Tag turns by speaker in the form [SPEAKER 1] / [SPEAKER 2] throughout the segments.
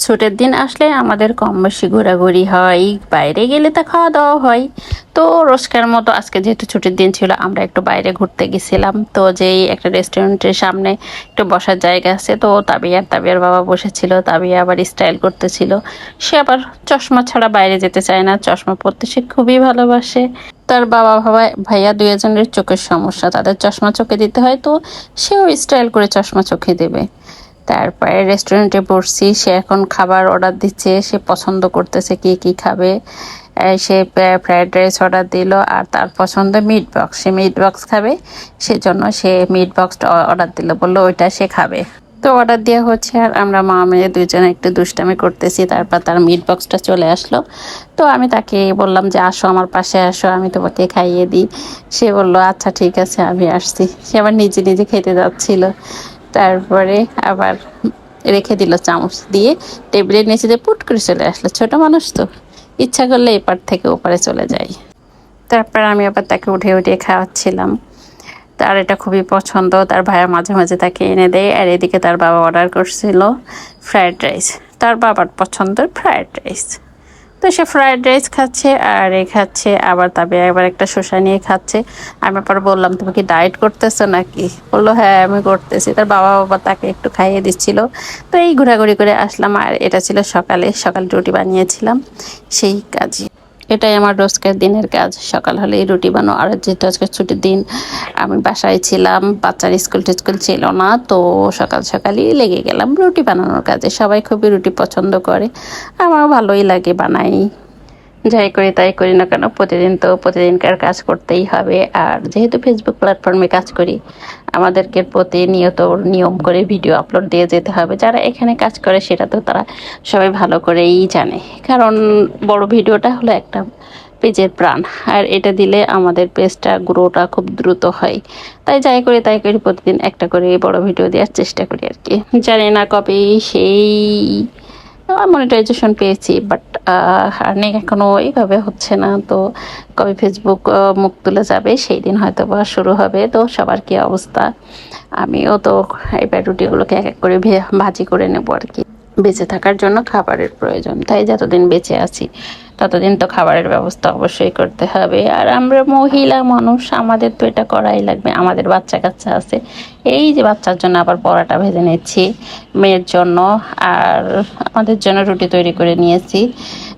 [SPEAKER 1] ছুটির দিন আসলে আমাদের কম বেশি ঘোরাঘুরি হয়, বাইরে গেলে তো খাওয়া দাওয়া হয়। তো রোজকার মতো আজকে যেহেতু ছুটির দিন ছিল, আমরা একটু বাইরে ঘুরতে গেছিলাম। তো যেই একটা রেস্টুরেন্টের সামনে একটু বসার জায়গা আছে, তো তাবিয়ার বাবা বসেছিল। তাবিয়া আবার স্টাইল করতেছিল। সে আবার চশমা ছাড়া বাইরে যেতে চায় না, চশমা পরতে সে খুবই ভালোবাসে। তার বাবা ভাইয়া দুজনের চোখের সমস্যা, তাদের চশমা চোখে দিতে হয়, তো সেও স্টাইল করে চশমা চোখে দেবে। তারপরে রেস্টুরেন্টে বসছি, সে এখন খাবার অর্ডার দিচ্ছে, সে পছন্দ করতেছে কি কি খাবে। সে ফ্রায়েড রাইস অর্ডার দিল, আর তার পছন্দ মিট বক্স, সে মিট বক্স খাবে। সেজন্য সে মিট বক্সটা অর্ডার দিল, বললো ওইটা সে খাবে। তো অর্ডার দেওয়া হচ্ছে, আর আমরা মা মেয়ে দুজনে একটু দুষ্টামি করতেছি। তারপর তার মিট বক্সটা চলে আসলো। তো আমি তাকে বললাম যে আসো আমার পাশে আসো, আমি তোমাকে খাইয়ে দিই। সে বললো আচ্ছা ঠিক আছে, আমি আসছি। সে আবার নিজে নিজে খেতে যাচ্ছিল। তারপরে আবার রেখে দিল, চামচ দিয়ে টেবিলের নিচে দিয়ে পুট করে চলে আসলো। ছোট মানুষ তো, ইচ্ছা করলে এপার থেকে ওপারে চলে যায়। তারপর আমি আবার তাকে উঠে উঠে খাওয়াচ্ছিলাম। তার এটা খুবই পছন্দ, তার ভাইয়া মাঝে মাঝে তাকে এনে দেয়। আর এদিকে তার বাবা অর্ডার করছিল ফ্রায়েড রাইস, তার বাবার পছন্দের ফ্রায়েড রাইস। তো সে ফ্রায়েড রাইস খাচ্ছে আর খাচ্ছে, আবার তবে একবার একটা শসা নিয়ে খাচ্ছে। আমি পর বললাম তুমি কি ডায়েট করতেছো নাকি? বললো হ্যাঁ আমি করতেছি। তার বাবা তাকে একটু খাইয়ে দিচ্ছিল। তো এই ঘোরাঘুরি করে আসলাম। আর এটা ছিল সকালে রুটি বানিয়েছিলাম, সেই কাজই। এটাই আমার রোজকার দিনের কাজ, সকাল হলেই রুটি বানানো। আর যেহেতু আজকে ছুটির দিন, আমি বাসায় ছিলাম, বাচ্চার স্কুল টিস্কুল ছিল না, তো সকাল সকালই লেগে গেলাম রুটি বানানোর কাজে। সবাই খুবই রুটি পছন্দ করে, আমার ভালোই লাগে, বানাই। যাই করি তাই করি না কেন, প্রতিদিনকার কাজ করতেই হবে। আর যেহেতু ফেসবুক প্ল্যাটফর্মে কাজ করি, আমাদেরকে প্রতিনিয়ত নিয়ম করে ভিডিও আপলোড দিয়ে যেতে হবে। যারা এখানে কাজ করে সেটা তো তারা সবাই ভালো করেই জানে, কারণ বড় ভিডিওটা হলো একটা পেজের প্রাণ। আর এটা দিলে আমাদের পেজটা গ্রোটা খুব দ্রুত হয়। তাই যাই করি তাই করি, প্রতিদিন একটা করে বড় ভিডিও দেওয়ার চেষ্টা করি আর কি। জানি না কবে সেই মনিটাইজেশন পেয়েছি, বাট আর্নিং এখনও এইভাবে হচ্ছে না। তো কবে ফেসবুক মুখ তুলে যাবে সেই দিন হয়তো বা শুরু হবে। তো সবার কি অবস্থা, আমিও তো এবার রুটিগুলোকে এক এক করে ভাজি করে নেবো আর কি। বেঁচে থাকার জন্য খাবারের প্রয়োজন, তাই যতদিন বেঁচে আছি ততদিন তো খাবারের ব্যবস্থা অবশ্যই করতে হবে। আর আমরা মহিলা মানুষ, আমাদের তো এটা করাই লাগবে। আমাদের বাচ্চা কাচ্চা আছে, এই যে বাচ্চার জন্য আবার পরোটা ভেজে নিচ্ছি, মেয়ের জন্য, আর আমাদের জন্য রুটি তৈরি করে নিয়েছি।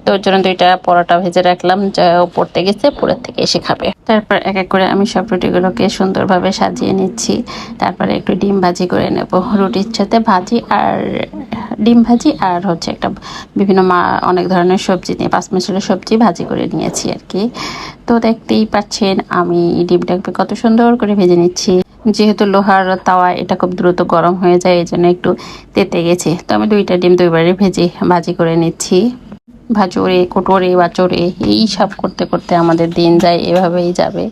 [SPEAKER 1] তো ওর জন্য 2টা পরোটা ভেজে রাখলাম, যা পড়তে গেছে, পড়ে থেকে এসে খাবে। তারপর এক এক করে আমি সব রুটিগুলোকে সুন্দরভাবে সাজিয়ে নিচ্ছি। তারপরে একটু ডিম ভাজি করে নেব, রুটির সাথে ভাজি আর ডিম ভাজি, আর হচ্ছে একটা বিভিন্ন অনেক ধরনের সবজি নিয়ে, 5 মিশালি সবজি ভাজি করে নিয়েছি আর কি। তো দেখতেই পাচ্ছেন আমি ডিমটাকে কত সুন্দর করে ভেজে নিচ্ছি। যেহেতু লোহার তাওয়া, এটা খুব দ্রুত গরম হয়ে যায়, এই জন্য একটু তেতে গেছে। তো আমি 2টা ডিম 2বারে ভাজি করে নিচ্ছি। ভাজরে কোটরে বাচরে এই সব করতে করতে আমাদের দিন যায়, এভাবেই যাবে।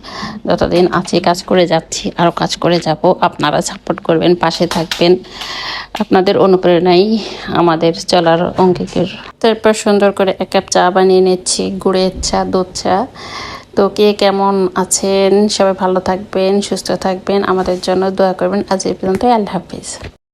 [SPEAKER 1] যতদিন আছে কাজ করে যাচ্ছি, আরও কাজ করে যাব। আপনারা সাপোর্ট করবেন, পাশে থাকবেন, আপনাদের অনুপ্রেরণাই আমাদের চলার অঙ্গীকার। তারপর সুন্দর করে 1 কাপ চা বানিয়ে নিচ্ছি, গুড়ের চা, দুধ চা। তো কে কেমন আছেন, সবাই ভালো থাকবেন, সুস্থ থাকবেন, আমাদের জন্য দোয়া করবেন। আজ এই পর্যন্ত, আল্লাহ হাফিজ।